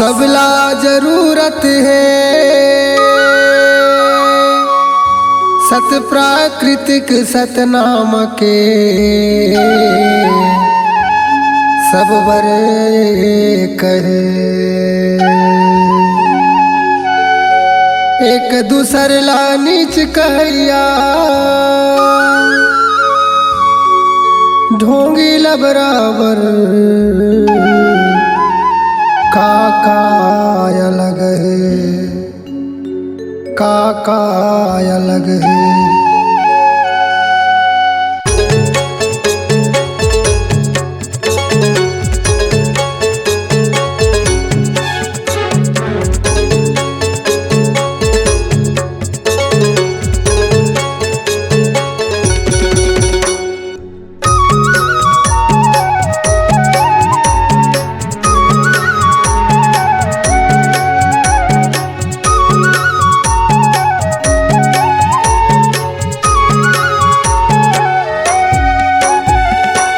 सबला जरूरत है सत प्राकृतिक सतनाम के सब बर कहे एक दूसर ला नीच कहिया ढोंगी ला बराबर काका अलग है काका अलग है।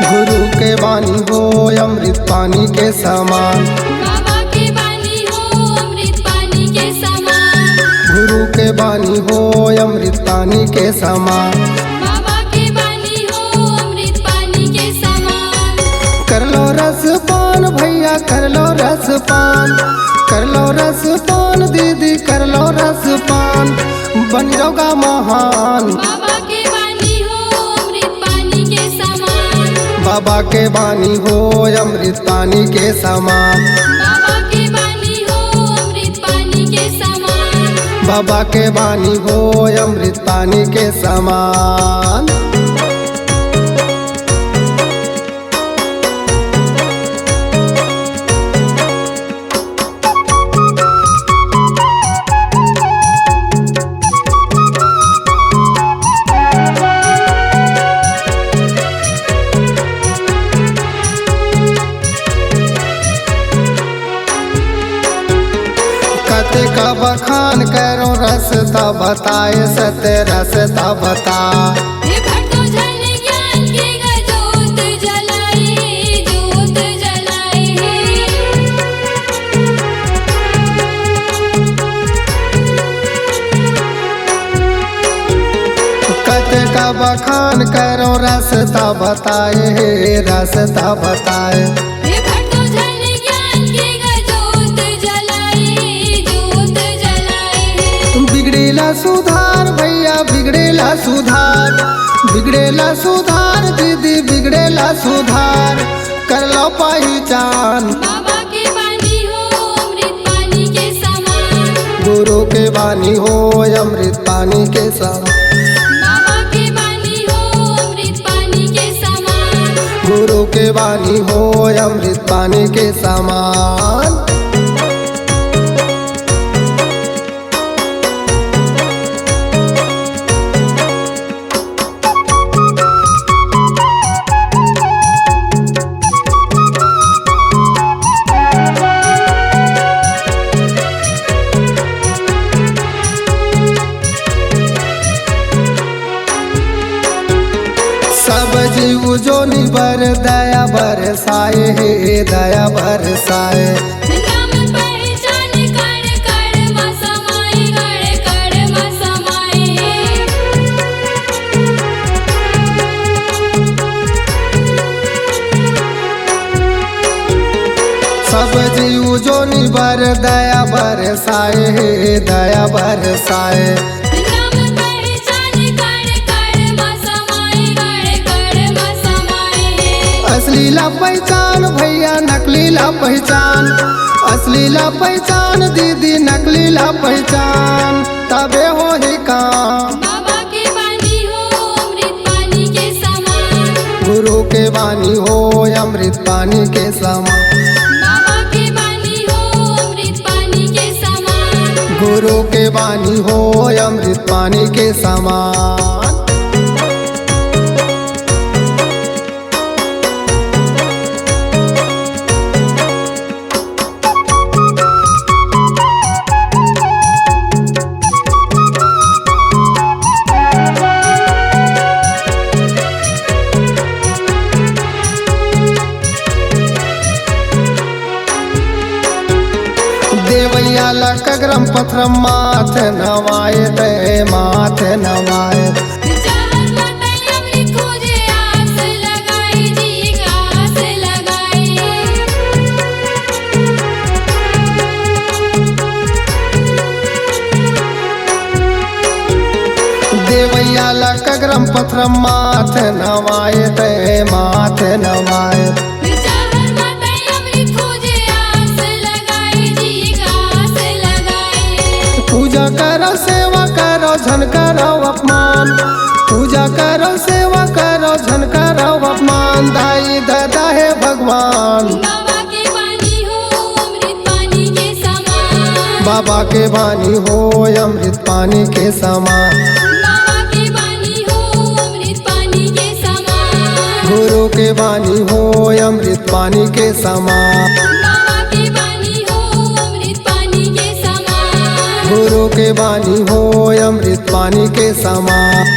गुरु के वाणी हो अमृत पानी के समान, बाबा के वाणी हो अमृत पानी के समान। गुरु के वाणी हो अमृत पानी के समान, बाबा के वाणी हो अमृत पानी के समान। कर लो रस पान भैया कर लो रस पान, कर लो रस पान दीदी कर लो रस पान, बन जाओगा महान। बाबा के वाणी हो अमृत पानी के समान, बाबा के वाणी हो अमृत पानी के समान, बाबा के वाणी हो अमृत पानी के समान। बाबा के वाणी हो अमृत पानी के समान। का बखान करो रसता बताए सत्य रसता बता। हे भक्तों जन ज्ञान की जोत जलाए जोत जलाए। कते का बखान करो रसता बताए रसता बताए। हे भक्तों जन ज्ञान की जोत जलाए जोत जलाए। बिगड़ेला सुधार भैया बिगड़ेला सुधार, बिगड़ेला सुधार दीदी बिगड़ेला सुधार, कर लो पहचान। बाबा के वाणी हो अमृत पानी के समान, गुरु के वाणी हो अमृत पानी के समान, बाबा के वाणी हो अमृत पानी के समान। गुरु के वाणी हो अमृत पानी के समान। सब जीव जो निबर दया बरसाए हे दया बरसाए। नाम पहचान कर कर मसमाए कर मसमाए। सब जीव जो निबर दया बरसाए हे दया बरसाए। नाम पहचान कर कर मसमाए कर मसमाए। असली ला पहचान भैया नकली ला पहचान, असली ला पहचान दीदी नकली ला पहचान, तबे हो ही काम। बाबा के वाणी हो अमृत पानी के समान, गुरु के वाणी हो अमृत पानी के समान, बाबा के वाणी हो अमृत पानी के समान। गुरु के वाणी हो अमृत पानी के समान। देवैया लकग्रम पथरम माथे नवाए दे माथे नवाए। जहर बताई अमृत खोजे आस लगाई जी आस लगाई। देवैया लकग्रम पथरम माथे नवाए दे माथे नवाए। जहर बताई अमृत खोजे आस लगाई जी आस लगाई। पूजा करो सेवा करो झन करो अपमान, पूजा करो सेवा करो झन करो अपमान। दाई दादा है भगवान बाबा के बानी हो अमृत पानी के समान। बाबा के बानी हो अमृत पानी के समान। बाबा के बानी हो अमृत पानी के समान। गुरु के बानी हो अमृत पानी के समान। बाबा के बानी हो अमृत पानी के समान। गुरु के बानी हो अमृत पानी के समान।